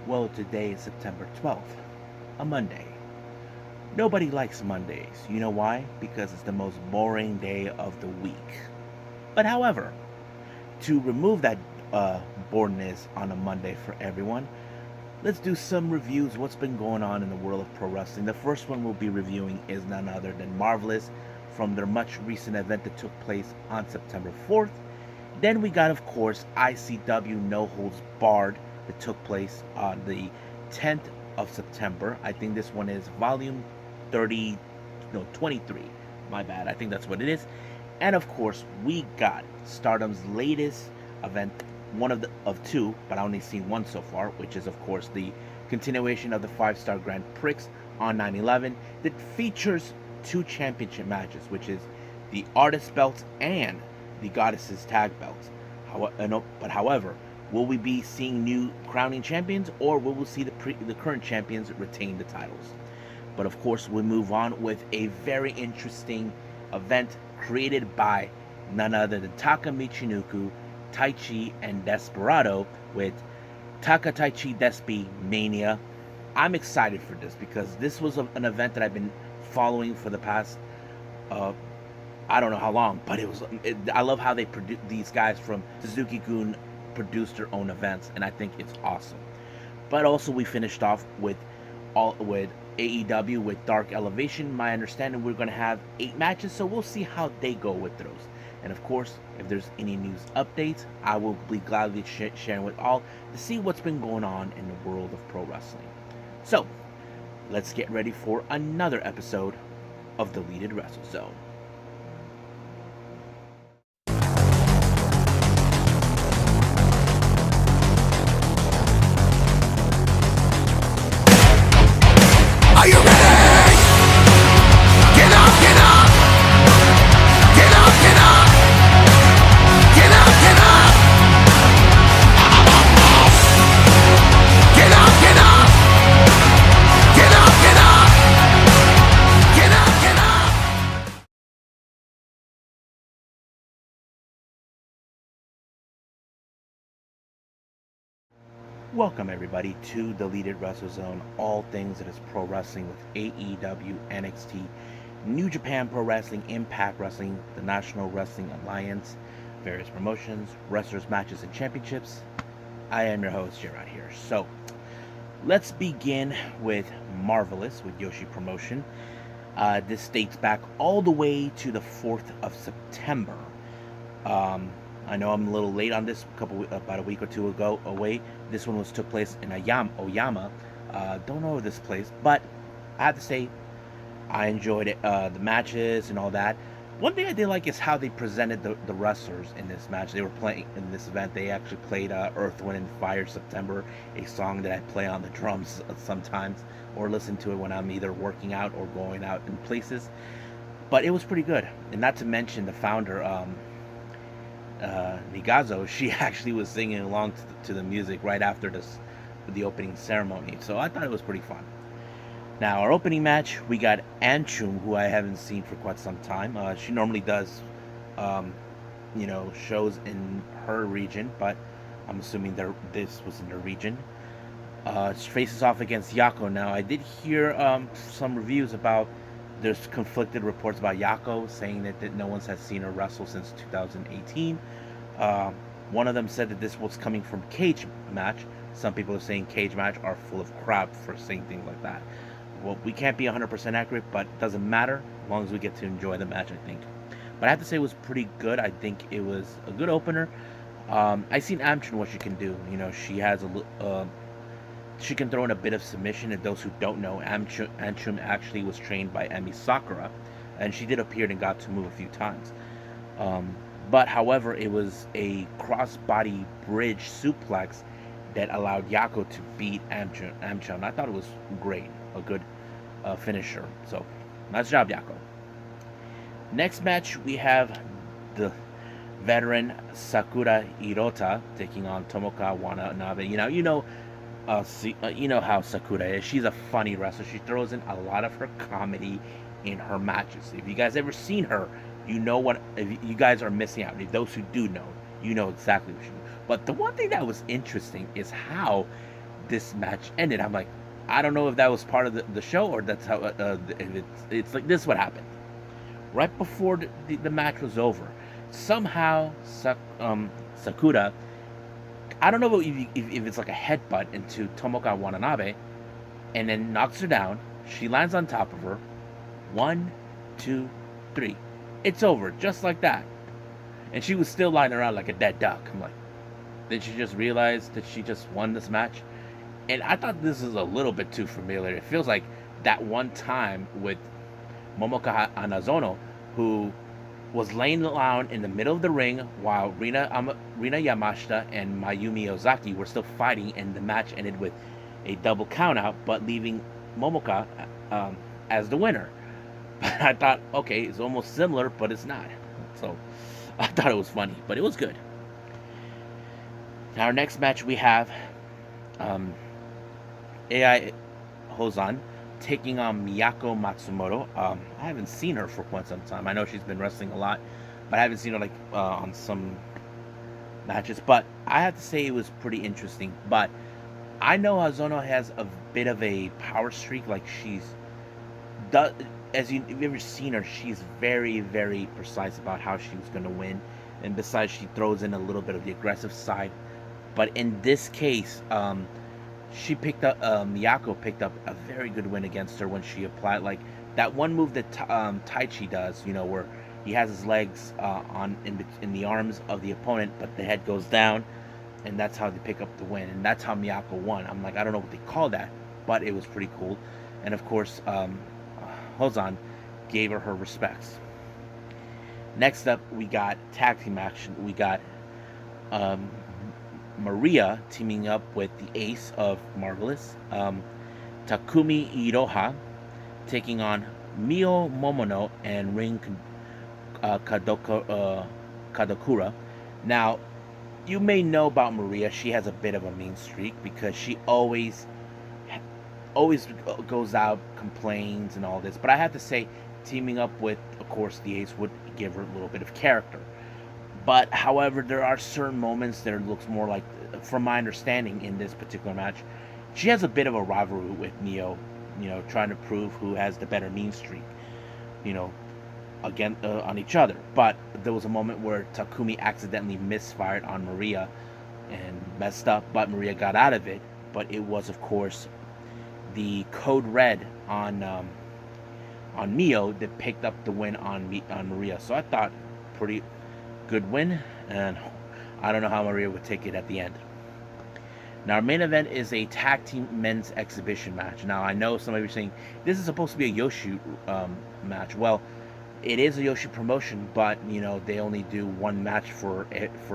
Well, today is September 12th, a Monday. Nobody likes Mondays. You know why? Because it's the most boring day of the week. But however, to remove that boredness on a Monday for everyone, let's do some reviews. What's been going on in the world of pro wrestling? The first one we'll be reviewing is none other than Marvelous from their much recent event that took place on September 4th. Then we got, of course, ICW No Holds Barred that took place on the 10th of September. I think this one is volume 30, no, 23. My bad. I think that's what it is. And of course, we got Stardom's latest event, one of two, but I only seen one so far, which is of course the continuation of the 5-star Grand Prix on 9/11 that features two championship matches, which is the Artist Belt and the Goddesses Tag Belts. However, will we be seeing new crowning champions, or will we see the current champions retain the titles? But of course, we move on with a very interesting event created by none other than TAKA Michinoku, Taichi El Desperado with TakaTaichiDespe Mania. I'm excited for this because this was an event that I've been following for the past I don't know how long, but I love how they produce, these guys from Suzuki-gun produce their own events, and I think it's awesome. But also we finished off with AEW with Dark Elevation. My understanding, we're going to have 8 matches, so we'll see how they go with those. And of course, if there's any news updates, I will be gladly sharing with all to see what's been going on in the world of pro wrestling. So, let's get ready for another episode of Deleted Wrestle Zone. Are you ready? Get up, get up! Get up, get up! Get up, get up! Get up, get up! Get up, get up! Get up, get up! Welcome everybody to Deleted Wrestle Zone, all things that is pro wrestling with AEW, NXT, New Japan Pro Wrestling, Impact Wrestling, the National Wrestling Alliance, various promotions, wrestlers, matches, and championships. I am your host, Gerard here. So, let's begin with Marvelous with Joshi Promotion. This dates back all the way to the 4th of September. I know I'm a little late on this, about a week or two ago away. This one took place in Oyama. Don't know this place, but I have to say I enjoyed it, the matches and all that. One thing I did like is how they presented the wrestlers in this match. They were playing in this event. They actually played Earth, Wind, and Fire September, a song that I play on the drums sometimes, or listen to it when I'm either working out or going out in places. But it was pretty good. And not to mention the founder, Nigazo, she actually was singing along to the music right after the opening ceremony. So I thought it was pretty fun. Now, our opening match, we got Anchum, who I haven't seen for quite some time. She normally does, shows in her region, but I'm assuming this was in her region. She faces off against Yako. Now, I did hear some reviews about, there's conflicted reports about Yako, saying that no one has seen her wrestle since 2018. One of them said that this was coming from cage match. Some people are saying cage match are full of crap for saying things like that. Well, we can't be 100% accurate, but it doesn't matter as long as we get to enjoy the match, I think. But I have to say it was pretty good. I think it was a good opener. I seen Amchun what she can do. She has she can throw in a bit of submission. And those who don't know, Amchun actually was trained by Emi Sakura, and she did appear and got to move a few times. But however, it was a cross-body bridge suplex that allowed Yako to beat Amchun. I thought it was great, a good finisher. So, nice job, Yako. Next match, we have the veteran Sakura Hirota taking on Tomoka Watanabe. You know how Sakura is. She's a funny wrestler. She throws in a lot of her comedy in her matches. If you guys ever seen her, you know what. If you guys are missing out. If those who do know, you know exactly what she does. But the one thing that was interesting is how this match ended. I'm like, I don't know if that was part of the show or that's how if it's like this. What happened right before the match was over? Somehow, Sakura, I don't know if it's like a headbutt into Tomoka Watanabe, and then knocks her down. She lands on top of her. 1, 2, 3. It's over, just like that. And she was still lying around like a dead duck. I'm like, did she just realize that she just won this match? And I thought this is a little bit too familiar. It feels like that one time with Momoka Anazono, who was laying down in the middle of the ring while Rina Yamashita and Mayumi Ozaki were still fighting, and the match ended with a double countout, but leaving Momoka as the winner. But I thought, okay, it's almost similar, but it's not. So I thought it was funny, but it was good. Now, our next match we have AI Hozan taking on Miyako Matsumoto. I haven't seen her for quite some time. I know she's been wrestling a lot, but I haven't seen her like on some matches. But I have to say it was pretty interesting. But I know Hazono has a bit of a power streak. Like as you've ever seen her, she's very, very precise about how she was going to win. And besides, she throws in a little bit of the aggressive side. But in this case, Miyako picked up a very good win against her when she applied like that one move that Taichi does, where he has his legs in the arms of the opponent, but the head goes down, and that's how they pick up the win, and that's how Miyako won. I'm like, I don't know what they call that, but it was pretty cool. And of course, Hozan gave her respects. Next up, we got tag team action. We got Maria teaming up with the ace of Marvelous, Takumi Iroha, taking on Mio Momono and Rin Kadokura. Now, you may know about Maria. She has a bit of a mean streak because she always goes out, complains, and all this. But I have to say, teaming up with, of course, the ace would give her a little bit of character. But, however, there are certain moments that it looks more like, from my understanding in this particular match, she has a bit of a rivalry with Neo, trying to prove who has the better mean streak, again on each other. But there was a moment where Takumi accidentally misfired on Maria and messed up, but Maria got out of it. But it was, of course, the code red on Mio that picked up the win on Maria. So I thought pretty good win, and I don't know how Maria would take it at the end. Now, our main event is a tag team men's exhibition match. Now, I know some of you are saying this is supposed to be a Joshi match. Well, it is a Joshi promotion, but they only do one match for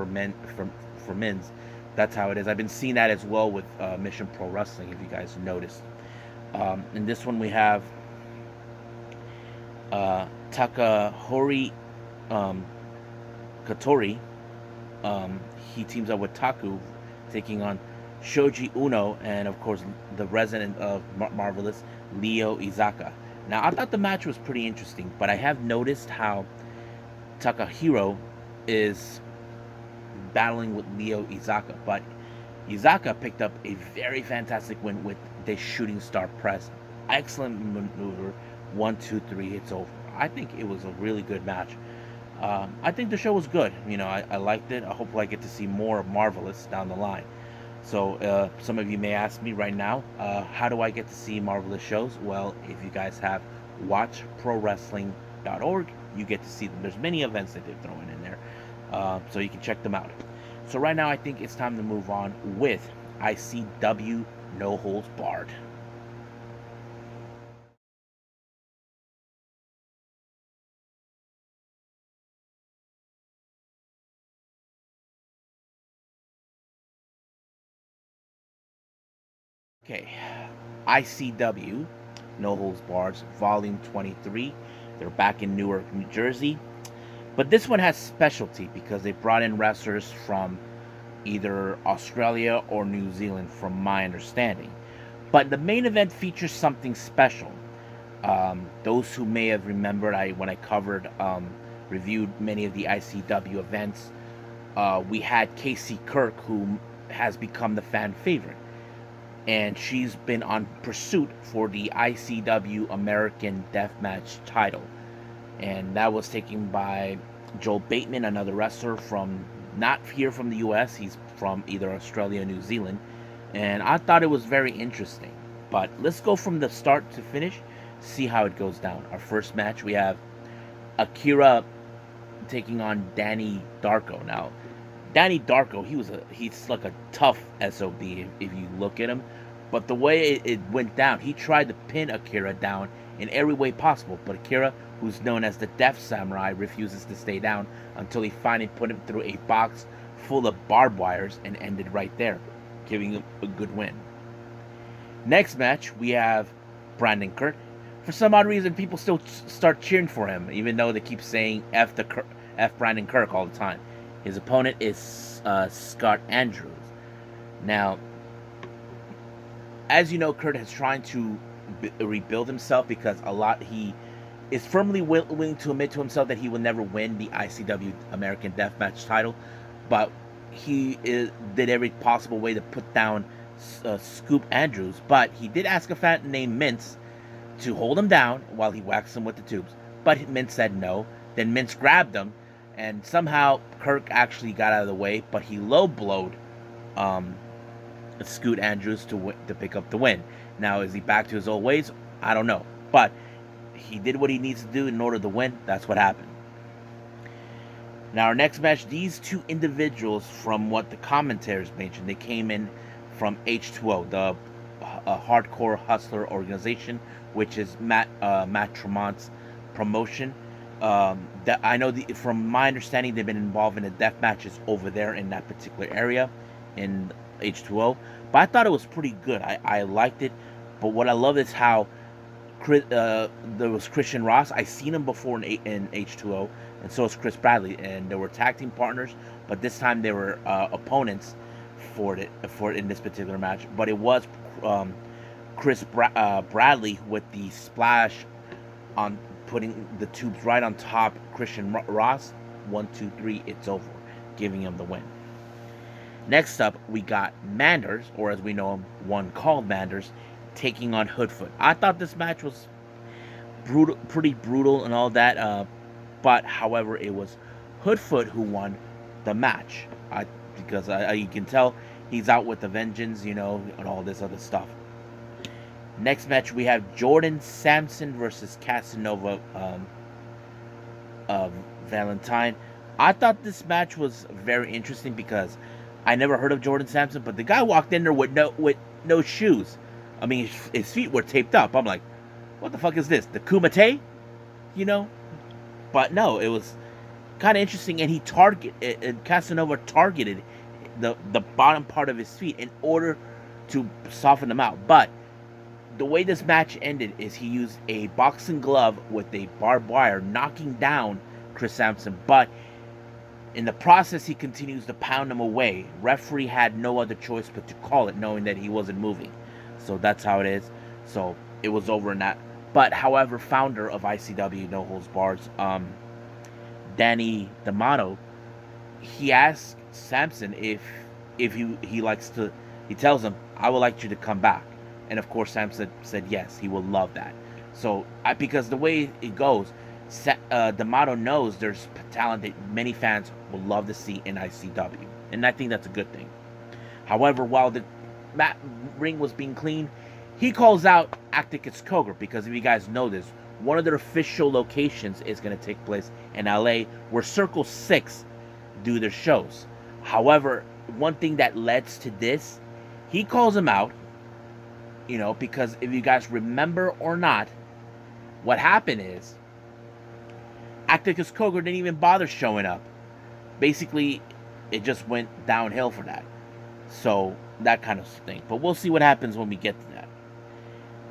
men's. That's how it is. I've been seeing that as well with Mission Pro Wrestling, if you guys noticed. In this one, we have Takahori Katori. He teams up with Taku, taking on Shoji Uno, and of course the resident of Marvelous, Leo Izaka. Now, I thought the match was pretty interesting, but I have noticed how Takahiro is battling with Leo Izaka, but Izaka picked up a very fantastic win with the shooting star press. Excellent maneuver. 1, 2, 3, it's over. I think it was a really good match. I think the show was good. I liked it. I hope I get to see more of Marvelous down the line. So some of you may ask me right now, how do I get to see Marvelous shows? Well, if you guys have watchprowrestling.org, you get to see them. There's many events that they're throwing in there, so you can check them out. So right now, I think it's time to move on with ICW No Holds Barred. Okay, ICW No Holds Barred, Volume 23. They're back in Newark, New Jersey. But this one has specialty because they brought in wrestlers from either Australia or New Zealand, from my understanding. But the main event features something special. Those who may have remembered, when I reviewed many of the ICW events, we had Casey Kirk, who has become the fan favorite. and she's been on pursuit for the ICW American Deathmatch title. And that was taken by Joel Bateman, another wrestler from not here from the US. He's from either Australia or New Zealand. And I thought it was very interesting. But let's go from the start to finish, see how it goes down. Our first match, we have Akira taking on Danny Darko. Now, Danny Darko, he's like a tough SOB if you look at him. But the way it went down, he tried to pin Akira down in every way possible. But Akira, who's known as the Death Samurai, refuses to stay down until he finally put him through a box full of barbed wires and ended right there, giving him a good win. Next match, we have Brandon Kirk. For some odd reason, people still start cheering for him, even though they keep saying F Brandon Kirk all the time. His opponent is Scott Andrews. Now, as you know, Kurt is trying to rebuild himself because he is firmly willing to admit to himself that he will never win the ICW American Deathmatch title, but he did every possible way to put down Scoop Andrews. But he did ask a fan named Mintz to hold him down while he waxed him with the tubes. But Mintz said no. Then Mintz grabbed him, and somehow Kirk actually got out of the way, but he low-blowed Scoot Andrews to pick up the win. Now, is he back to his old ways? I don't know. But he did what he needs to do in order to win. That's what happened. Now, our next match, these two individuals, from what the commentators mentioned, they came in from H2O, the Hardcore Hustler organization, which is Matt Tremont's promotion. That I know, from my understanding, they've been involved in the death matches over there in that particular area in H2O. But I thought it was pretty good. I liked it. But what I love is how there was Christian Ross. I seen him before in H2O, and so is Chris Bradley, and they were tag team partners. But this time they were opponents for it in this particular match. But it was Chris Bradley with the splash on putting the tubes right on top. Christian Ross, 1, 2, 3, it's over, giving him the win. Next up, we got Manders, or as we know him, one called Manders, taking on Hoodfoot. I thought this match was pretty brutal and all that, but however, it was Hoodfoot who won the match. Because you can tell he's out with the vengeance, and all this other stuff. Next match, we have Jordan Sampson versus Casanova Valentine. I thought this match was very interesting because I never heard of Jordan Sampson, but the guy walked in there with no shoes. I mean, his feet were taped up. I'm like, what the fuck is this? The Kumite? But no, it was kind of interesting, and Casanova targeted the bottom part of his feet in order to soften them out. But the way this match ended is he used a boxing glove with a barbed wire, knocking down Chris Sampson, but in the process, he continues to pound him away. Referee had no other choice but to call it, knowing that he wasn't moving. So that's how it is. So it was over in that. But however, founder of ICW No Holds Bars, Danny D'Amato, he asked Sampson if he likes to. He tells him, "I would like you to come back." And of course, Sampson said yes, he will love that. So because the way it goes, D'Amato knows there's talent that many fans will love to see in ICW, and I think that's a good thing. However, while the ring was being cleaned, he calls out Acticus Coger, because if you guys know this, one of their official locations is going to take place in LA, where Circle 6 do their shows. However, one thing that led to this, he calls him out, because if you guys remember or not, what happened is Acticus Coger didn't even bother showing up. Basically, it just went downhill for that. So, that kind of thing. But we'll see what happens when we get to that.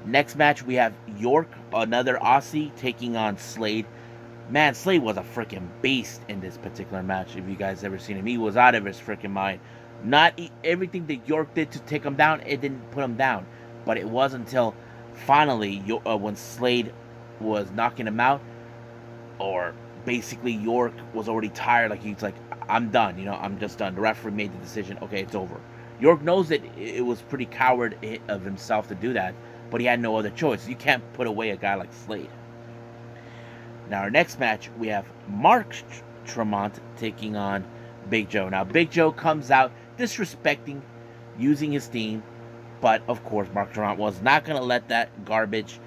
Next match, we have York, another Aussie, taking on Slade. Man, Slade was a freaking beast in this particular match. If you guys ever seen him, he was out of his freaking mind. Not everything that York did to take him down, it didn't put him down. But it was until finally, when Slade was knocking him out, or basically York was already tired. He's like, I'm done. I'm just done. The referee made the decision. Okay, it's over. York knows that it was pretty coward of himself to do that, but he had no other choice. You can't put away a guy like Slade. Now, our next match, we have Mark Tremont taking on Big Joe. Now, Big Joe comes out disrespecting, using his team, but of course, Mark Tremont was not going to let that garbage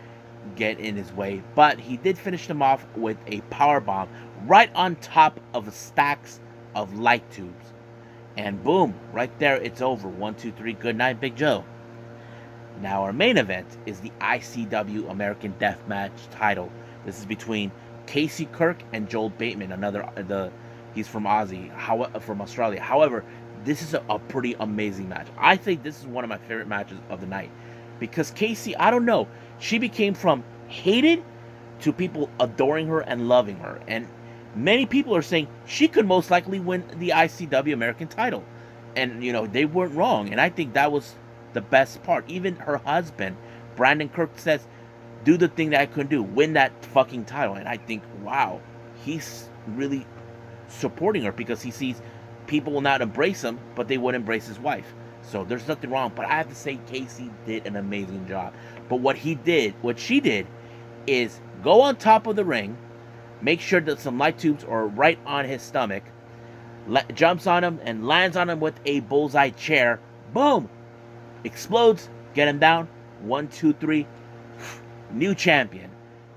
get in his way. But he did finish them off with a power bomb right on top of stacks of light tubes. And boom, right there, it's over. 1, 2, 3, good night, Big Joe. Now, our main event is the ICW American Deathmatch title. This is between Casey Kirk and Joel Bateman. He's from from Australia. However, this is a pretty amazing match. I think this is one of my favorite matches of the night because Casey, I don't know, she became from hated to people adoring her and loving her, and many people are saying she could most likely win the ICW American title, and they weren't wrong. And I think that was the best part. Even her husband, Brandon Kirk, says, do the thing that I couldn't do, win that fucking title. And I think, wow, he's really supporting her because he sees people will not embrace him, but they would embrace his wife. So there's nothing wrong. But I have to say, Casey did an amazing job. But what she did is go on top of the ring, make sure that some light tubes are right on his stomach, jumps on him and lands on him with a bullseye chair. Boom! Explodes, get him down. 1, 2, 3. New champion.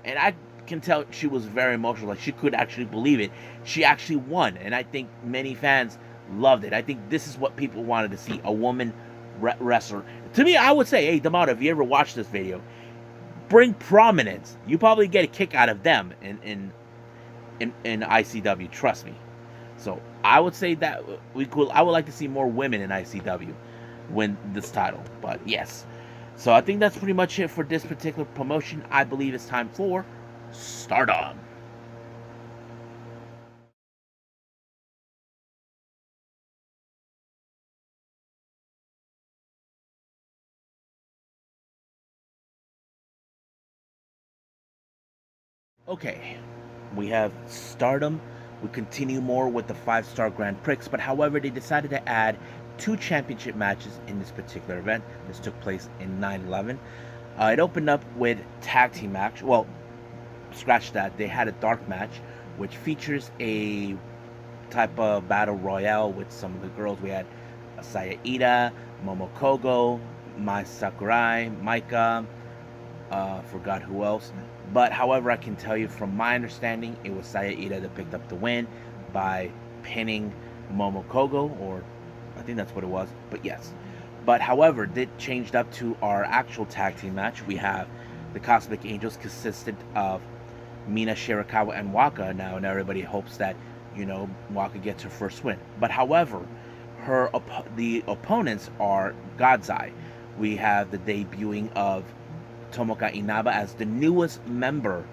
And I can tell she was very emotional. Like, she could actually believe it. She actually won. And I think many fans loved it. I think this is what people wanted to see. A woman wrestler. To me, I would say, hey, D'Amato, if you ever watch this video, bring prominence. You probably get a kick out of them in ICW. Trust me. So I would say that I would like to see more women in ICW win this title. But yes. So I think that's pretty much it for this particular promotion. I believe it's time for Stardom. Okay, we have Stardom. We continue more with the 5-star Grand Prix, but however, they decided to add 2 championship matches in this particular event. This took place in 9/11. It opened up with tag team match. Well, scratch that. They had a dark match, which features a type of battle royale with some of the girls. We had Asaya Ida, Momokogo, Mai Sakurai, Maika, forgot who else. But however, I can tell you from my understanding, it was Saya Ida that picked up the win by pinning Momokogo, or I think that's what it was. But yes. But however, it changed up to our actual tag team match. We have the Cosmic Angels, consistent of Mina, Shirakawa, and Waka now, and everybody hopes that Waka gets her first win. But however, the opponents are God's Eye. We have the debuting of Tomoka Inaba as the newest member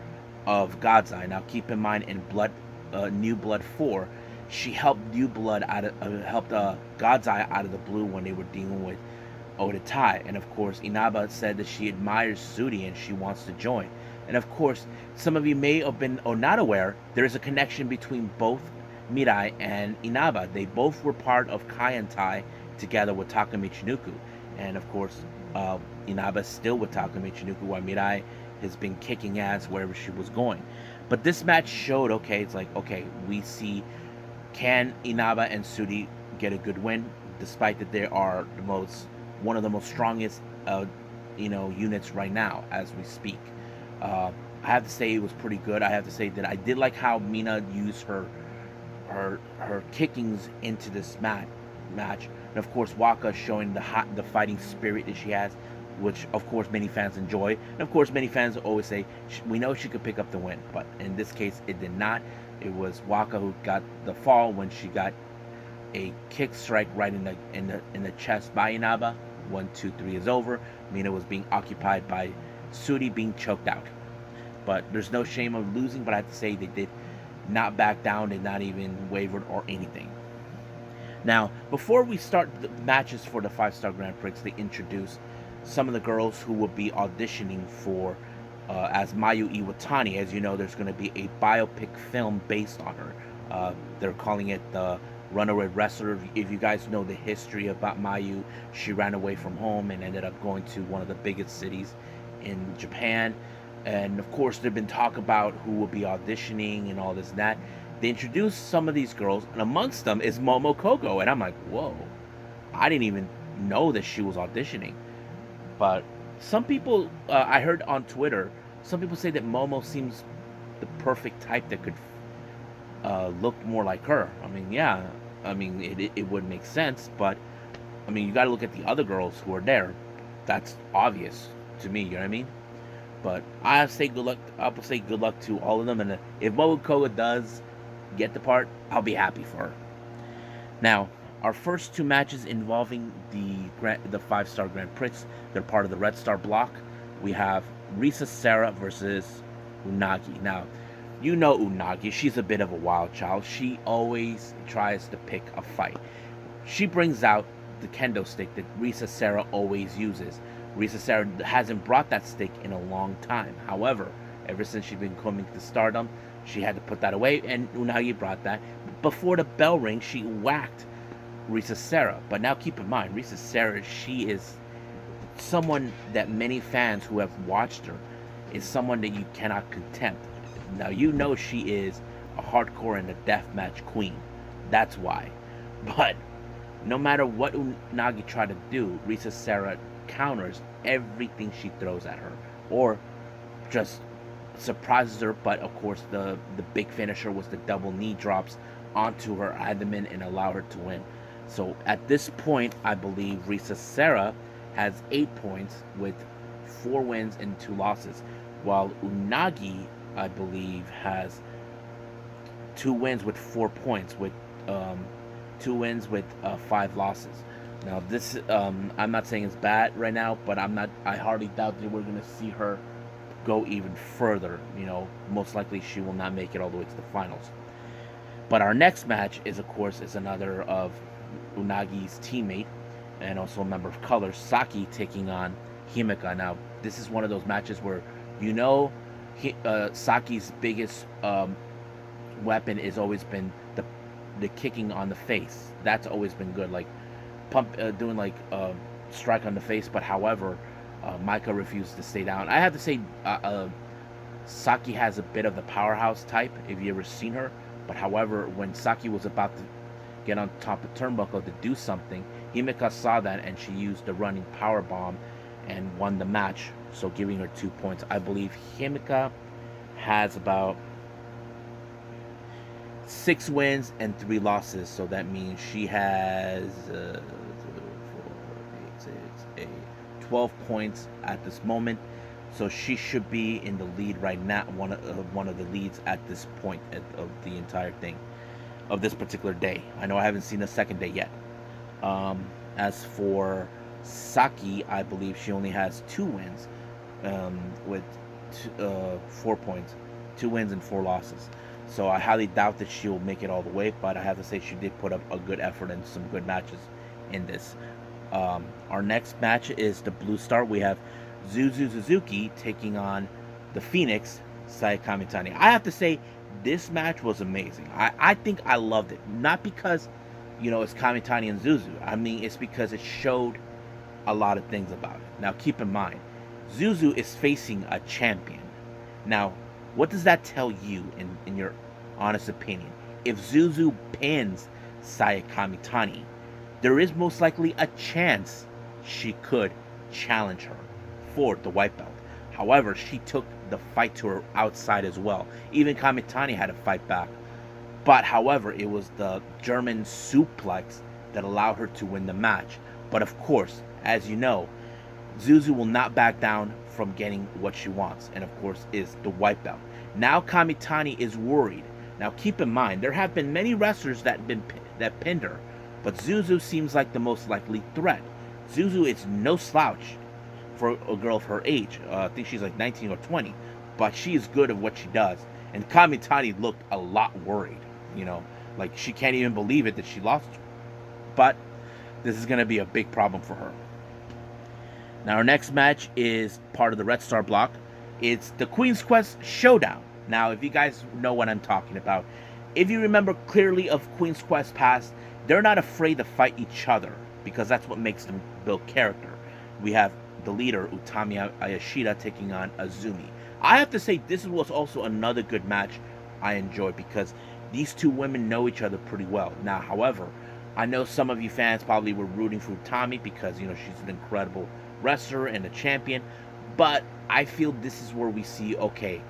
of God's Eye. Now, keep in mind, in New Blood 4, she helped God's Eye out of the blue when they were dealing with Oda Tai. And of course, Inaba said that she admires Sudi and she wants to join. And of course, some of you may have been or not aware, there is a connection between both Mirai and Inaba. They both were part of Kaientai together with TAKA Michinoku. And of course, Inaba is still with TAKA Michinoku, while Mirai has been kicking ass wherever she was going. But this match showed, we see, can Inaba and Sudi get a good win, despite that they are one of the most strongest units right now as we speak. I have to say it was pretty good. I have to say that I did like how Mina used her kickings into this match. And of course, Waka showing the fighting spirit that she has, which of course many fans enjoy. And of course, many fans always say, we know she could pick up the win, but in this case, it did not. It was Waka who got the fall when she got a kick strike right in the chest by Inaba. 1, 2, 3 is over. Mina was being occupied by Sudi being choked out. But there's no shame of losing, but I have to say they did not back down and not even wavered or anything. Now, before we start the matches for the 5-star Grand Prix, they introduced some of the girls who will be auditioning for as Mayu Iwatani. As you know, there's going to be a biopic film based on her. They're calling it the runaway wrestler. If you guys know the history about Mayu, she ran away from home and ended up going to one of the biggest cities in Japan. And of course, there've been talk about who will be auditioning and all this and that. They introduced some of these girls, and amongst them is Momo Kogo. And I'm like, whoa, I didn't even know that she was auditioning. But some people, I heard on Twitter, some people say that Momo seems the perfect type that could look more like her. I mean, yeah, I mean, it would make sense, but I mean, you got to look at the other girls who are there. That's obvious to me, you know what I mean? But I say good luck. I'll say good luck to all of them, and if Momo Koga does get the part, I'll be happy for her. Now, our first two matches involving the 5-star Grand Prix, they're part of the Red Star block. We have Risa Sera versus Unagi. Now, you know Unagi, she's a bit of a wild child. She always tries to pick a fight. She brings out the kendo stick that Risa Sera always uses. Risa Sera hasn't brought that stick in a long time. However, ever since she's been coming to Stardom, she had to put that away, and Unagi brought that. Before the bell rang, she whacked Risa Sera. But now keep in mind, Risa Sera, she is someone that many fans who have watched her is someone that you cannot contempt. Now, you know she is a hardcore and a deathmatch queen. That's why. But no matter what Unagi tried to do, Risa Sera counters everything she throws at her, or just surprises her. But of course, the big finisher was the double knee drops onto her abdomen and allow her to win. So at this point, I believe Risa Sera has 8 points with 4 wins and 2 losses, while Unagi, I believe, has 2 wins with 4 points, with 2 wins with 5 losses. Now this, I'm not saying it's bad right now, but I hardly doubt that we're going to see her go even further. You know, most likely she will not make it all the way to the finals. But our next match is, of course, another of Unagi's teammate and also a member of Color, Saki, taking on Himeka. Now, this is one of those matches where, you know, Saki's biggest weapon has always been the kicking on the face. That's always been good, like doing like strike on the face. But however, Maika refused to stay down. I have to say, Saki has a bit of the powerhouse type, if you ever seen her. But however, when Saki was about to get on top of turnbuckle to do something, Himeka saw that and she used the running power bomb and won the match, so giving her 2 points. I believe Himeka has about 6 wins and 3 losses, so that means she has 12 points at this moment. So she should be in the lead right now, one of the leads at this point of the entire thing, of this particular day. I know I haven't seen the second day yet. As for Saki, I believe she only has 2 wins with 4 points, 2 wins and 4 losses. So I highly doubt that she will make it all the way, but I have to say she did put up a good effort and some good matches in this. Our next match is the Blue Star. We have Zuzu Suzuki taking on the Phoenix, Saya Kamitani. I have to say, this match was amazing. I think I loved it. Not because, you know, it's Kamitani and Zuzu. I mean, it's because it showed a lot of things about it. Now, keep in mind, Zuzu is facing a champion. Now, what does that tell you, in your honest opinion? If Zuzu pins Saya Kamitani, there is most likely a chance she could challenge her for the white belt. However, she took the fight to her outside as well. Even Kamitani had to fight back. But however, it was the German suplex that allowed her to win the match. But of course, as you know, Zuzu will not back down from getting what she wants, and of course is the white belt. Now Kamitani is worried. Now keep in mind, there have been many wrestlers that pinned her, but Zuzu seems like the most likely threat. Zuzu is no slouch for a girl of her age. I think she's like 19 or 20, but she is good at what she does. And Kamitani looked a lot worried, you know, like she can't even believe it that she lost. But this is going to be a big problem for her. Now our next match is part of the Red Star block. It's the Queen's Quest Showdown. Now, if you guys know what I'm talking about, if you remember clearly of Queen's Quest past, they're not afraid to fight each other because that's what makes them build character. We have the leader, Utami Ayashida, taking on Azumi. I have to say, this was also another good match I enjoyed because these two women know each other pretty well. Now, however, I know some of you fans probably were rooting for Utami because, she's an incredible wrestler and a champion. But I feel this is where we see, okay,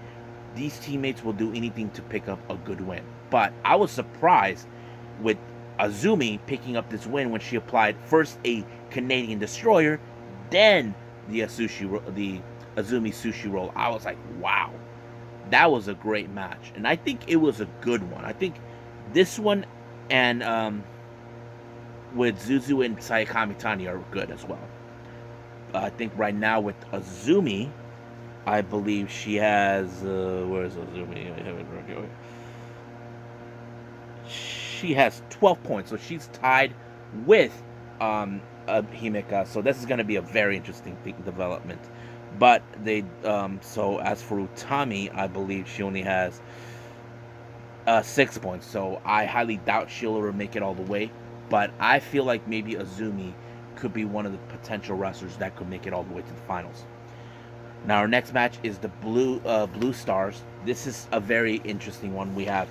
these teammates will do anything to pick up a good win. But I was surprised with Azumi picking up this win when she applied first a Canadian Destroyer, then the Azumi Sushi Roll. I was like, wow, that was a great match. And I think it was a good one. I think this one and with Zuzu and Sayaka Mitani are good as well. I think right now with Azumi, I believe she has... where's Azumi? I have it right here. She has 12 points, so she's tied with Himeka. So this is going to be a very interesting development. But so as for Utami, I believe she only has 6 points. So I highly doubt she'll ever make it all the way. But I feel like maybe Azumi could be one of the potential wrestlers that could make it all the way to the finals. Now our next match is the Blue Stars. This is a very interesting one. We have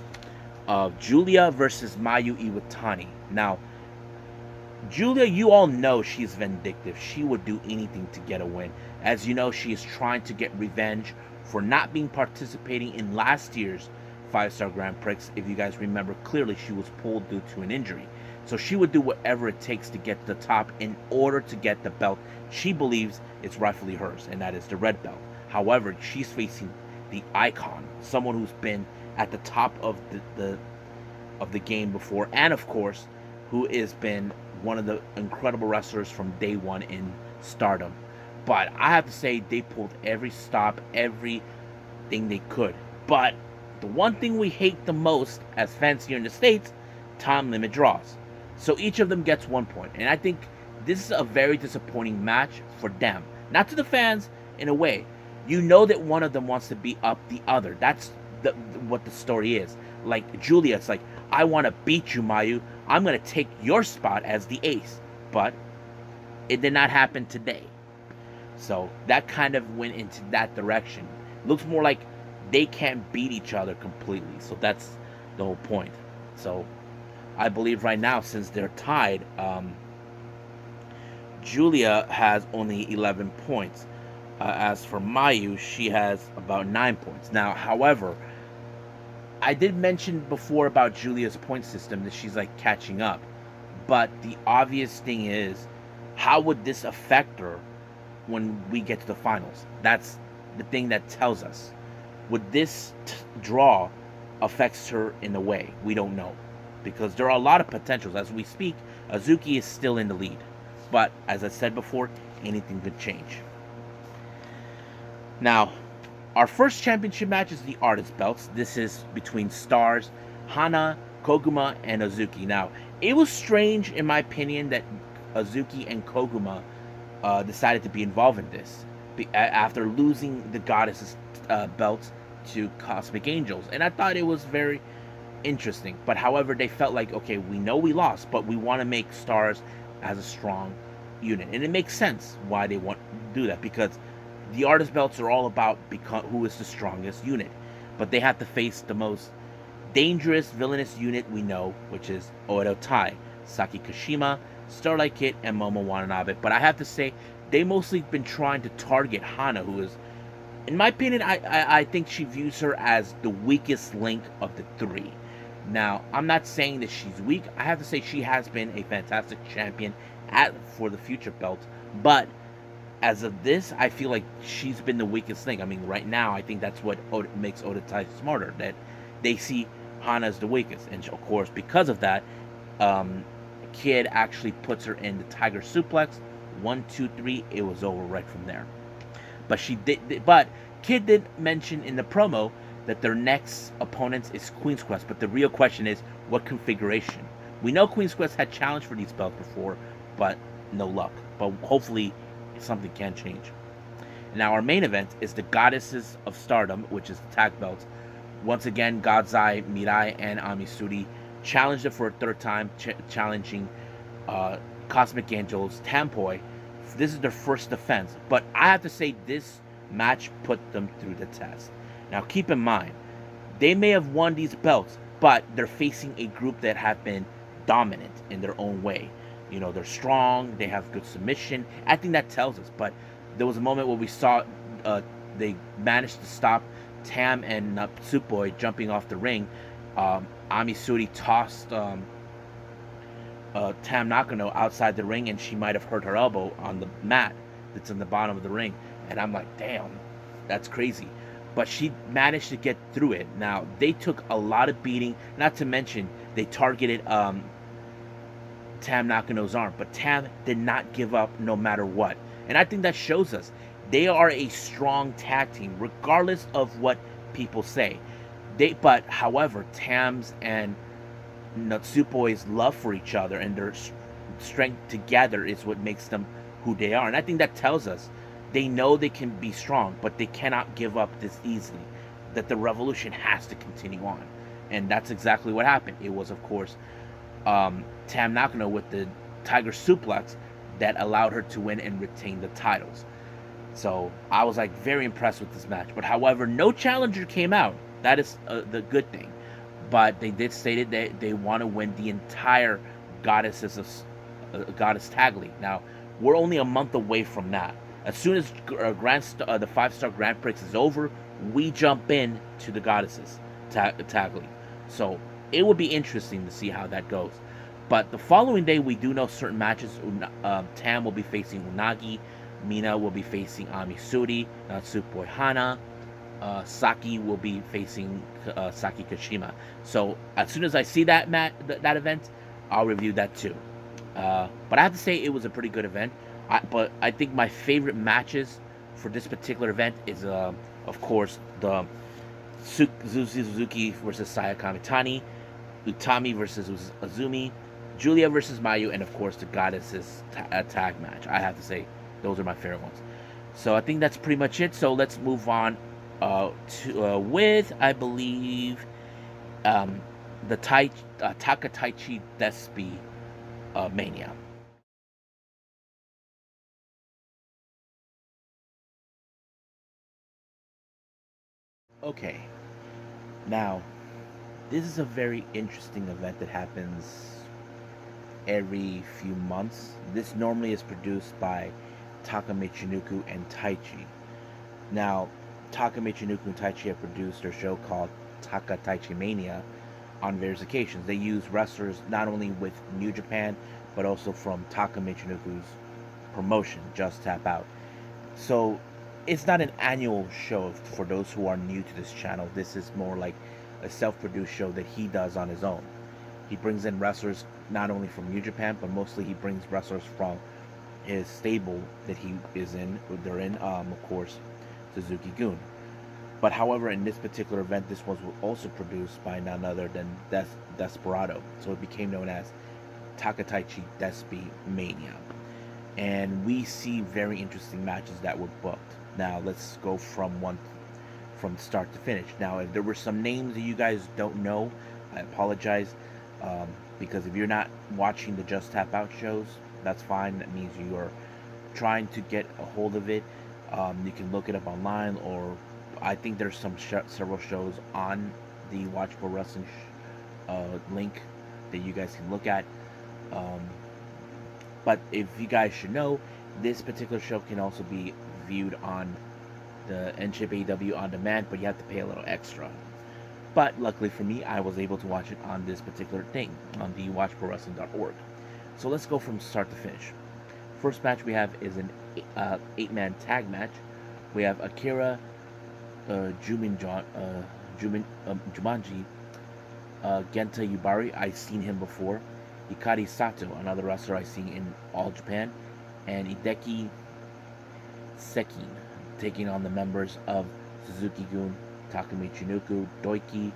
Julia versus Mayu Iwatani. Now, Julia, you all know she's vindictive. She would do anything to get a win. As you know, she is trying to get revenge for not being participating in last year's 5-star Grand Prix. If you guys remember clearly, she was pulled due to an injury. So she would do whatever it takes to get to the top in order to get the belt she believes is rightfully hers, and that is the red belt. However, she's facing the icon, someone who's been at the top of the game before, and of course, who has been one of the incredible wrestlers from day one in Stardom. But I have to say, they pulled every stop, everything they could. But the one thing we hate the most as fans here in the States, time limit draws. So each of them gets 1 point. And I think this is a very disappointing match for them. Not to the fans, in a way. You know that one of them wants to beat up the other. That's what the story is. Like Julia, it's like, I want to beat you, Mayu. I'm going to take your spot as the ace. But it did not happen today. So that kind of went into that direction. Looks more like they can't beat each other completely. So that's the whole point. So I believe right now, since they're tied, Julia has only 11 points. As for Mayu, she has about 9 points. Now, however, I did mention before about Julia's point system that she's like catching up. But the obvious thing is, how would this affect her when we get to the finals? That's the thing that tells us. Would this draw affects her in a way? We don't know. Because there are a lot of potentials. As we speak, Azuki is still in the lead. But, as I said before, anything could change. Now, our first championship match is the Artist Belts. This is between Stars, Hana, Koguma, and Azuki. Now, it was strange, in my opinion, that Azuki and Koguma decided to be involved in this. After losing the Goddesses belts to Cosmic Angels. And I thought it was very interesting. But however, they felt like, okay, we know we lost, but we want to make Stars as a strong unit. And it makes sense why they want to do that, because the Artist Belts are all about who is the strongest unit. But they have to face the most dangerous, villainous unit we know, which is Oedo Tai, Saki Kashima, Starlight Kid, and Momo Watanabe. But I have to say, they mostly been trying to target Hana, who is, in my opinion, I think she views her as the weakest link of the three. Now, I'm not saying that she's weak. I have to say she has been a fantastic champion for the future belt. But as of this, I feel like she's been the weakest link. I mean, right now, I think that's what makes Oedo Tai smarter, that they see Hana as the weakest. And of course, because of that, Kid actually puts her in the Tiger Suplex. 1, 2, 3, it was over right from there. But Kid did mention in the promo that their next opponent is Queen's Quest. But the real question is, what configuration? We know Queen's Quest had challenged for these belts before, but no luck. But hopefully something can change. Now our main event is the Goddesses of Stardom, which is the tag belts, Once again, Godzai, Mirai, and Amisuri challenged it for a third time, challenging Cosmic Angels, Tampoi. This is their first defense, but I have to say this match put them through the test. Now, keep in mind, they may have won these belts, but they're facing a group that have been dominant in their own way. You know, they're strong, they have good submission. I think that tells us. But there was a moment where we saw they managed to stop Tam and Tsupoi jumping off the ring. Amisuri tossed Tam Nakano outside the ring, and she might have hurt her elbow on the mat that's in the bottom of the ring. And I'm like, damn, that's crazy. But she managed to get through it. Now, they took a lot of beating, not to mention they targeted Tam Nakano's arm, but Tam did not give up no matter what. And I think that shows us they are a strong tag team, regardless of what people say. But however, Tam's and Natsupoi's love for each other and their strength together is what makes them who they are. And I think that tells us they know they can be strong, but they cannot give up this easily. That the revolution has to continue on. And that's exactly what happened. It was, of course, Tam Nakano with the Tiger Suplex that allowed her to win and retain the titles. So I was like very impressed with this match. But however, no challenger came out. That is the good thing. But they did state that they want to win the entire Goddess Tag League. Now, we're only a month away from that. As soon as the 5-star Grand Prix is over, we jump in to the Goddesses Tag League. So it will be interesting to see how that goes. But the following day, we do know certain matches. Tam will be facing Unagi. Mina will be facing Amisuri. Natsupoi Hana. Saki will be facing Saki Kashima. So as soon as I see that that event, I'll review that too. But I have to say it was a pretty good event. But I think my favorite matches for this particular event is, of course, the Suzuki versus Saya Kamitani, Utami versus Azumi, Julia versus Mayu, and of course the Goddesses tag match. I have to say those are my favorite ones. So I think that's pretty much it. So let's move on with, I believe, the TakaTaichiDespe Mania. Okay, now this is a very interesting event that happens every few months. This normally is produced by TAKA Michinoku and Taichi. Now, TAKA Michinoku and Taichi have produced their show called TakaTaichi Mania on various occasions. They use wrestlers not only with New Japan, but also from TAKA Michinoku's promotion, Just Tap Out. So it's not an annual show for those who are new to this channel. This is more like a self-produced show that he does on his own. He brings in wrestlers not only from New Japan, but mostly he brings wrestlers from his stable that he is in. They're in, of course, Suzuki-gun. But however, in this particular event, this was also produced by none other than Desperado. So it became known as TakaTaichiDespe Mania. And we see very interesting matches that were booked. Now let's go from start to finish. Now, if there were some names that you guys don't know, I apologize, because if you're not watching the Just Tap Out shows, that's fine. That means you are trying to get a hold of it. You can look it up online, or I think there's some several shows on the Watch Pro Wrestling link that you guys can look at. But if you guys should know, this particular show can also be viewed on the NJPW on demand, but you have to pay a little extra. But luckily for me, I was able to watch it on this particular thing, on the watchprowrestling.org. So let's go from start to finish. First match we have is an 8-man tag match. We have Akira Jumanji, Genta Yubari. I've seen him before. Hikari Sato, another wrestler I've seen in All Japan. And Hideki Sekin, taking on the members of Suzuki-gun, TAKA Michinoku, Doiki,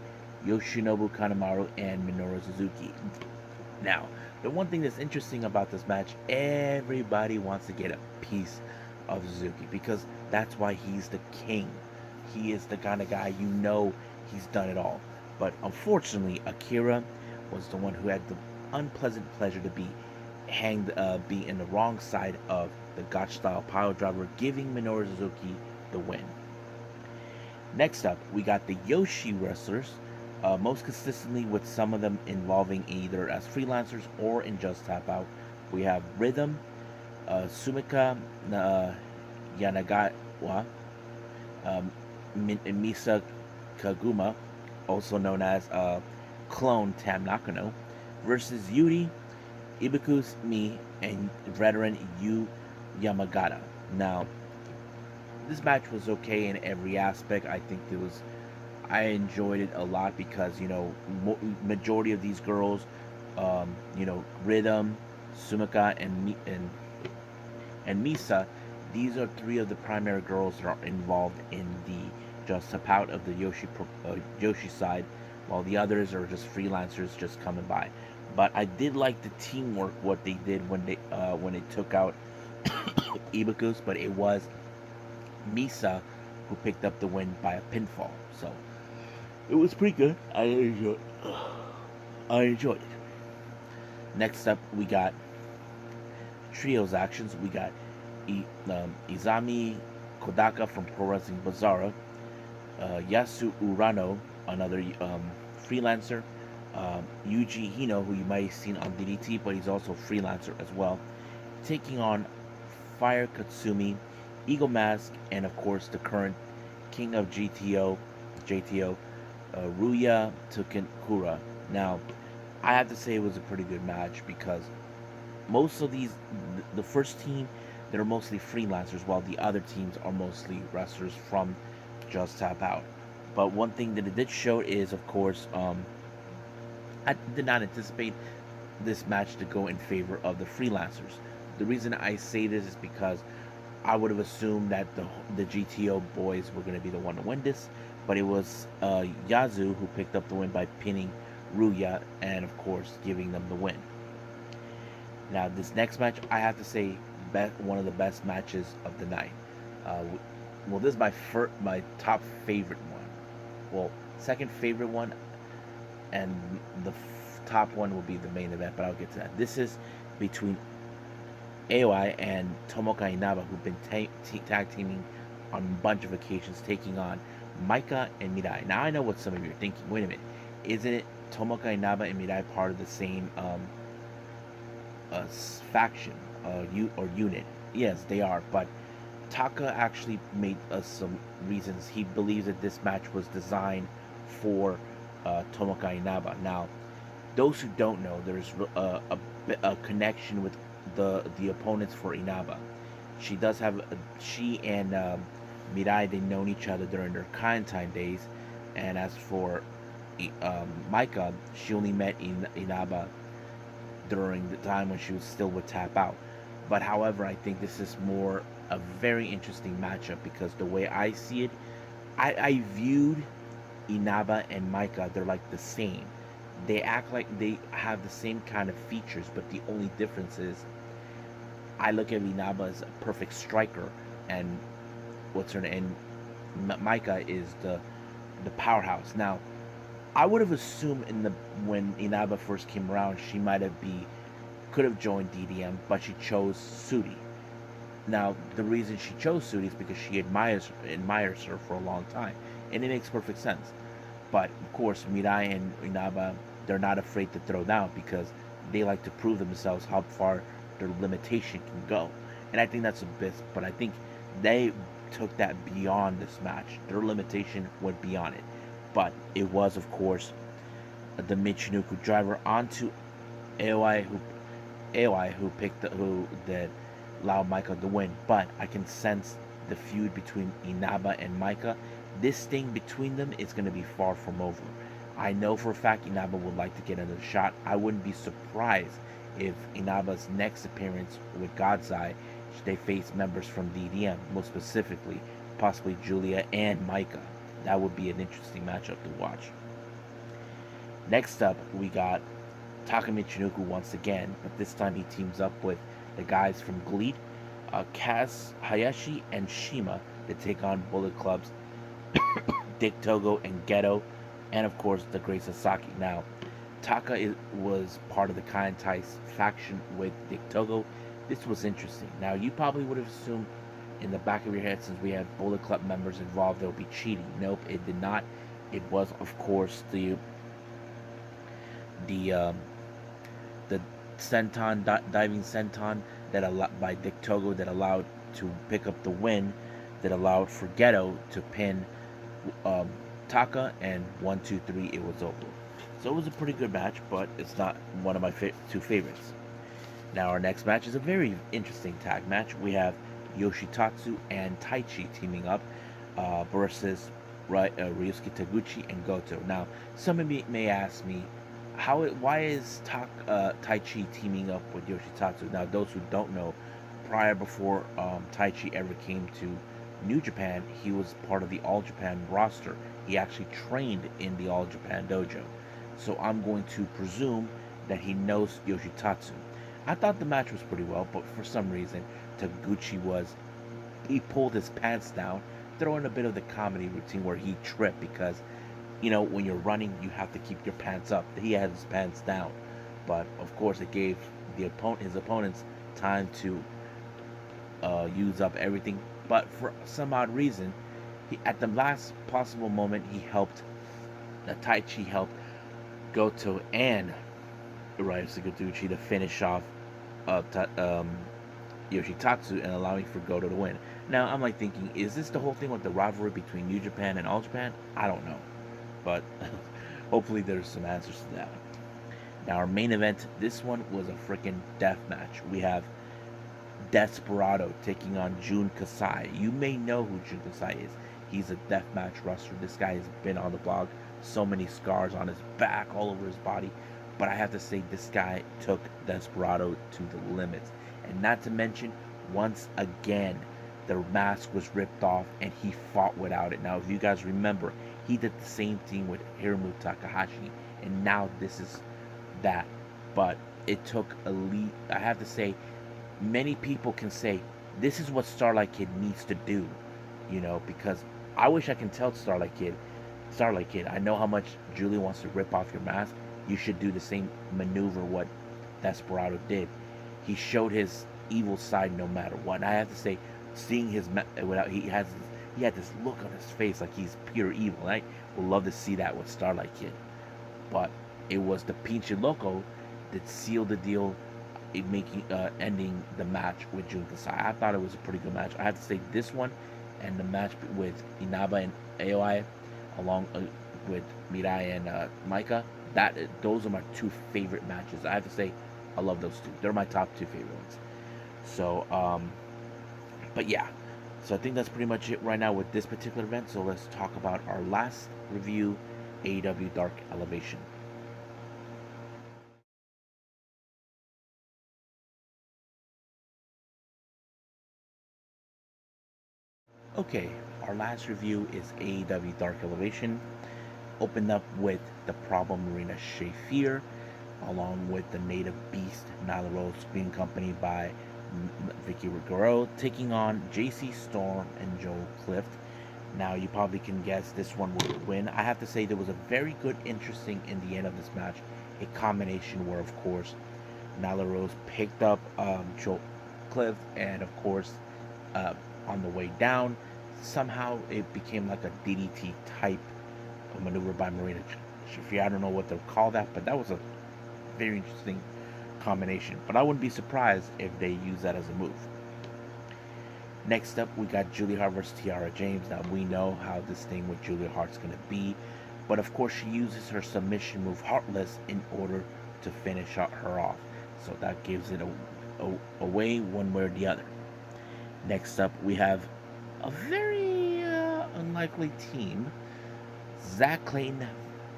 Yoshinobu Kanemaru, and Minoru Suzuki. Now, the one thing that's interesting about this match, everybody wants to get a piece of Suzuki, because that's why he's the king. He is the kind of guy, you know, he's done it all. But unfortunately, Akira was the one who had the unpleasant pleasure to be in the wrong side of the Gotch style pile driver, giving Minoru Suzuki the win. Next up, we got the Joshi wrestlers, most consistently with some of them involving either as freelancers or in Just Tap Out. We have Rhythm, Sumika Yanagawa, Misa Kaguma, also known as Clone Tam Nakano, versus Yuri, Ibuku's Me, and veteran Yu Yamagata. Now, this match was okay in every aspect. I enjoyed it a lot because majority of these girls, Rhythm, Sumika, and Misa, these are three of the primary girls that are involved in the Just Tap Out of the Joshi side, while the others are just freelancers just coming by. But I did like the teamwork what they did when they took out Ibuku's, but it was Misa who picked up the win by a pinfall. So it was pretty good. I enjoyed it. Next up, we got trios actions. We got Izami Kodaka from Pro Wrestling Bizarro, Yasu Urano, another freelancer, Yuji Hino, who you might have seen on DDT, but he's also a freelancer as well, taking on Fire Katsumi, Eagle Mask, and of course the current king of JTO, Ruya Tukinkura. Now, I have to say it was a pretty good match because most of the first team, they're mostly freelancers, while the other teams are mostly wrestlers from Just Tap Out. But one thing that it did show is, of course, I did not anticipate this match to go in favor of the freelancers. The reason I say this is because I would have assumed that the GTO boys were going to be the one to win this, but it was Yazoo who picked up the win by pinning Ruya and, of course, giving them the win. Now, this next match, I have to say, one of the best matches of the night. This is my top favorite one. Well, second favorite one, and the top one will be the main event, but I'll get to that. This is between AOI and Tomoka Inaba, who've been tag teaming on a bunch of occasions, taking on Maika and Mirai. Now, I know what some of you are thinking. Wait a minute. Isn't it Tomoka Inaba and Mirai part of the same faction or unit? Yes, they are, but Taka actually made us some reasons. He believes that this match was designed for Tomoka Inaba. Now, those who don't know, there's a connection with the opponents for Inaba. She and Mirai, they known each other during their Kaientai days, and as for Maika, she only met Inaba during the time when she was still with Tap Out. But however, I think this is more a very interesting matchup because the way I see it, I viewed Inaba and Maika, they're like the same. They act like they have the same kind of features, but the only difference is I look at Inaba as a perfect striker, and Maika is the powerhouse. Now, I would have assumed when Inaba first came around, she could have joined DDM, but she chose Sudi. Now, the reason she chose Sudi is because she admires her for a long time, and it makes perfect sense. But of course, Mirai and Inaba, they're not afraid to throw down because they like to prove themselves how far their limitation can go. And I think that's the best, but I think they took that beyond this match. Their limitation went beyond it. But it was, of course, the Michinoku driver onto AOI who allowed Maika to win. But I can sense the feud between Inaba and Maika. This thing between them is going to be far from over. I know for a fact Inaba would like to get another shot. I wouldn't be surprised if Inaba's next appearance with God's Eye, they face members from DDM, most specifically, possibly Julia and Maika. That would be an interesting matchup to watch. Next up, we got TAKA Michinoku once again, but this time he teams up with the guys from GLEAT, Kaz Hayashi and Shima to take on Bullet Club's Dick Togo and Ghetto and of course the Great Sasaki. Now, was part of the Kaientai's faction with Dick Togo. This was interesting. Now, you probably would have assumed in the back of your head, since we have Bullet Club members involved, there will be cheating. Nope, it did not. It was, of course, the the senton diving senton that by Dick Togo that allowed to pick up the win, that allowed for Ghetto to pin um, Taka, and 1, 2, 3, it was over. So it was a pretty good match, but it's not one of my two favorites. Now our next match is a very interesting tag match. We have Yoshitatsu and Taichi teaming up versus Ryusuke Taguchi and Goto. Now, some of you may ask me, why is Taichi teaming up with Yoshitatsu? Now, those who don't know, before Taichi ever came to New Japan, he was part of the All Japan roster. He actually trained in the All Japan dojo. So I'm going to presume that he knows Yoshitatsu. I thought the match was pretty well, but for some reason, he pulled his pants down, throwing a bit of the comedy routine where he tripped because, when you're running, you have to keep your pants up. He had his pants down, but of course, it gave his opponents time to use up everything. But for some odd reason, at the last possible moment, Taichi helped Goto and Ryusuke Taguchi to finish off Yoshitatsu and allowing for Goto to win. Now I'm like thinking, is this the whole thing with the rivalry between New Japan and All Japan? I don't know, but hopefully there's some answers to that. Now our main event, this one was a freaking death match. We have Desperado taking on Jun Kasai. You may know who Jun Kasai is. He's a deathmatch wrestler. This guy has been on the blog. So many scars on his back, all over his body. But I have to say, this guy took Desperado to the limits. And not to mention, once again, the mask was ripped off and he fought without it. Now, if you guys remember, he did the same thing with Hiromu Takahashi. And now this is that. But it took elite. I have to say, many people can say, this is what Starlight Kid needs to do. Because I wish I can tell Starlight Kid, I know how much Julie wants to rip off your mask. You should do the same maneuver what Desperado did. He showed his evil side no matter what. And I have to say, seeing he had this look on his face like he's pure evil. And I would love to see that with Starlight Kid. But it was the Pinche Loco that sealed the deal, ending the match with Jun Kasai. I thought it was a pretty good match. I have to say, this one and the match with Inaba and AOI, along with Mirai and Maika, those are my two favorite matches. I have to say, I love those two. They're my top two favorite ones. So, but yeah. So I think that's pretty much it right now with this particular event. So let's talk about our last review, AEW Dark Elevation. Okay, our last review is AEW Dark Elevation. Opened up with the Problem Marina Shafir, along with the Native Beast Nyla Rose Green Company by Vicky Guerrero, taking on JC Storm and Joel Clift. Now you probably can guess this one will win. I have to say there was a very good, interesting in the end of this match, a combination where of course Nyla Rose picked up Joel Clift, and of course on the way down, somehow it became like a DDT type of maneuver by Marina Shafir. I don't know what they'll call that, but that was a very interesting combination. But I wouldn't be surprised if they use that as a move. Next up, we got Julia Hart versus Tiara James. Now, we know how this thing with Julia Hart's going to be, but of course she uses her submission move Heartless in order to finish her off. So that gives it away one way or the other. Next up, we have a very unlikely team. Zach Clayton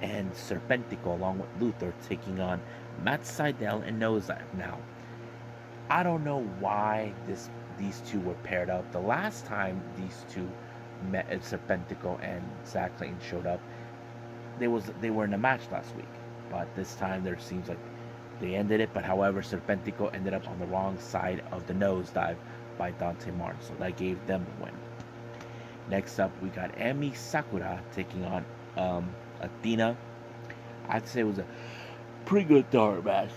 and Serpentico, along with Luther, taking on Matt Sydal and Nosedive. Now, I don't know why these two were paired up. The last time these two met, Serpentico and Zach Clayton showed up, they were in a match last week. But this time there seems like they ended it. But however, Serpentico ended up on the wrong side of the Nosedive by Dante Martin, so that gave them the win. Next up, we got Emi Sakura taking on Athena. I'd say it was a pretty good dark match,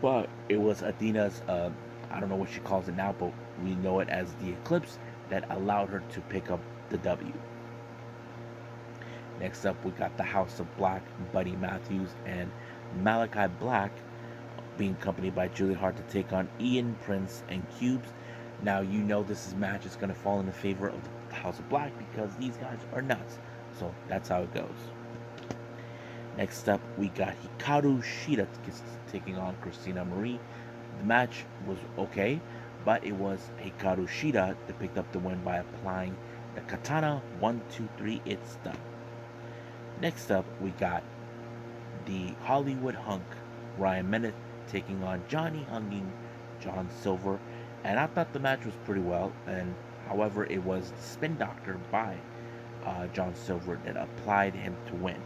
but it was Athena's, I don't know what she calls it now, but we know it as the Eclipse that allowed her to pick up the W. Next up, we got the House of Black, Buddy Matthews and Malachi Black being accompanied by Julie Hart to take on Ian Prince and Cubes. Now, you know this match is going to fall in the favor of the House of Black because these guys are nuts. So that's how it goes. Next up, we got Hikaru Shida taking on Christina Marie. The match was okay, but it was Hikaru Shida that picked up the win by applying the Katana 1, 2, 3, it's done. Next up, we got the Hollywood Hunk, Ryan Bennett, taking on Johnny Hunging, John Silver. And I thought the match was pretty well, and however, it was the Spin Doctor by John Silver that applied him to win.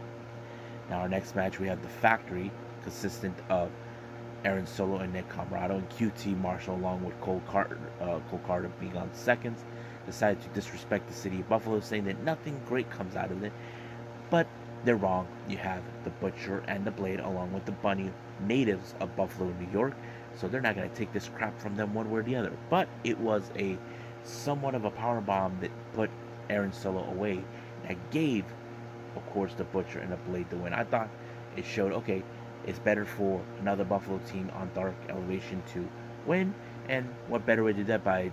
Now, our next match, we have the Factory, consistent of Aaron Solo and Nick Comrado, and QT Marshall, along with Cole Carter being on seconds, decided to disrespect the city of Buffalo, saying that nothing great comes out of it. But they're wrong. You have the Butcher and the Blade, along with the Bunny, natives of Buffalo, New York, so they're not going to take this crap from them one way or the other. But it was a somewhat of a power bomb that put Aaron Solo away, that gave, of course, the Butcher and the Blade the win. I thought it showed, okay, it's better for another Buffalo team on Dark Elevation to win, and what better way to do that by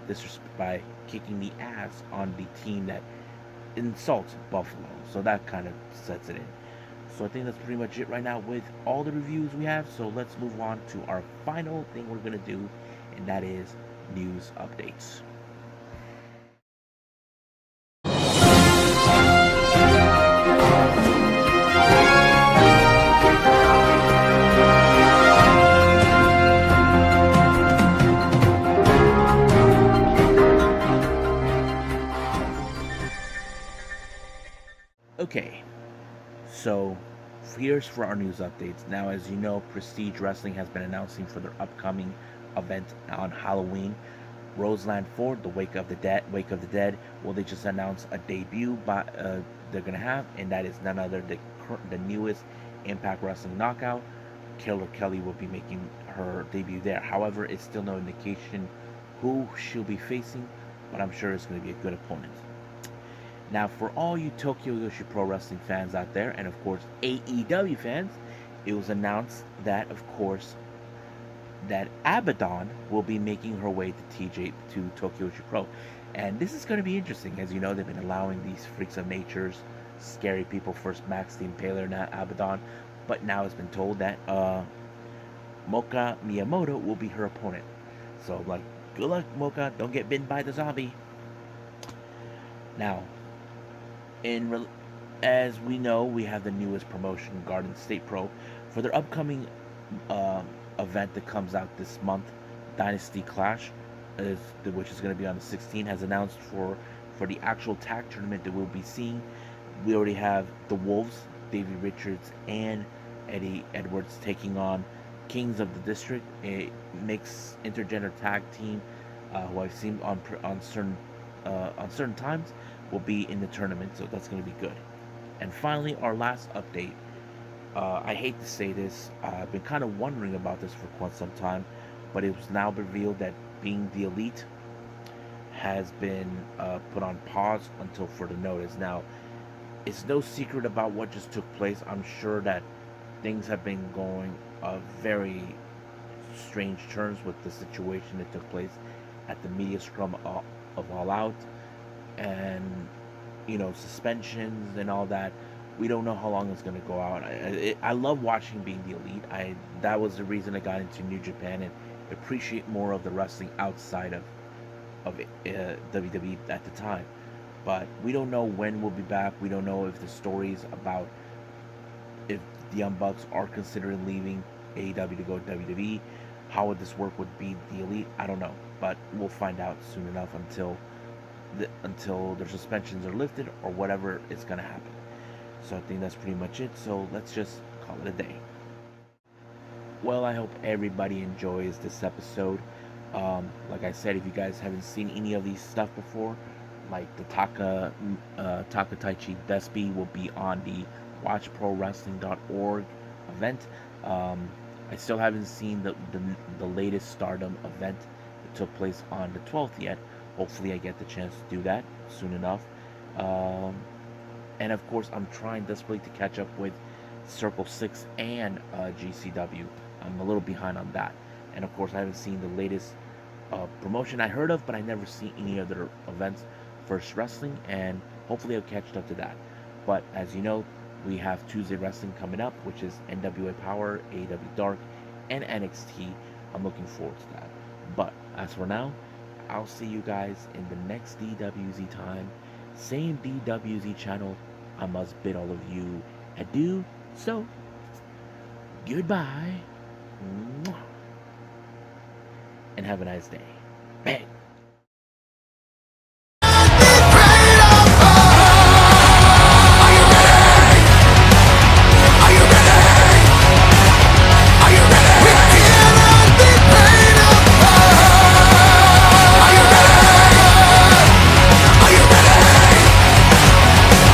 kicking the ass on the team that insults Buffalo. So that kind of sets it in. So I think that's pretty much it right now with all the reviews we have. So let's move on to our final thing we're going to do, and that is news updates. Okay, so here's for our news updates. Now, as you know, Prestige Wrestling has been announcing for their upcoming event on Halloween, Roseland 4, the Wake of the Dead. Well, they just announced a debut they're gonna have, and that is none other than the newest Impact Wrestling Knockout. Killer Kelly will be making her debut there. However, it's still no indication who she'll be facing, but I'm sure it's going to be a good opponent. Now, for all you Tokyo Joshi Pro Wrestling fans out there, and of course AEW fans, it was announced that, of course, that Abaddon will be making her way to Tokyo Joshi Pro. And this is going to be interesting. As you know, they've been allowing these freaks of nature's scary people, first Max the Impaler, now Abaddon, but now it's been told that Moka Miyamoto will be her opponent. So, like, good luck, Moka. Don't get bitten by the zombie. Now, as we know, we have the newest promotion, Garden State Pro, for their upcoming event that comes out this month, Dynasty Clash, which is going to be on the 16th, has announced for the actual tag tournament that we'll be seeing. We already have the Wolves, Davey Richards and Eddie Edwards, taking on Kings of the District, a mixed intergender tag team who I've seen on certain times will be in the tournament, so that's going to be good. And finally, our last update. I hate to say this, I've been kind of wondering about this for quite some time, but it was now revealed that Being the Elite has been put on pause until further notice. Now, it's no secret about what just took place. I'm sure that things have been going very strange turns with the situation that took place at the media scrum of All Out, and suspensions and all that. We don't know how long it's going to go out. I love watching Being the Elite. That was the reason I got into New Japan and appreciate more of the wrestling outside of WWE at the time. But we don't know when we'll be back. We don't know if the stories about if the Young Bucks are considering leaving AEW to go to WWE. How would this work with Being the Elite? I don't know, but we'll find out soon enough until their suspensions are lifted or whatever is going to happen. So I think that's pretty much it. So let's just call it a day. Well, I hope everybody enjoys this episode. Like I said, if you guys haven't seen any of these stuff before, like the TakaTaichiDespe will be on the watchprowrestling.org event. I still haven't seen the latest Stardom event that took place on the 12th yet. Hopefully, I get the chance to do that soon enough. And of course, I'm trying desperately to catch up with Circle 6 and GCW. I'm a little behind on that. And of course, I haven't seen the latest promotion I heard of, but I never seen any other events. First Wrestling, and hopefully I'll catch up to that. But as you know, we have Tuesday Wrestling coming up, which is NWA Power, AEW Dark, and NXT. I'm looking forward to that. But as for now, I'll see you guys in the next DWZ time. Same DWZ channel. I must bid all of you adieu. So, goodbye. And have a nice day. Bang.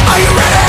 Are you ready?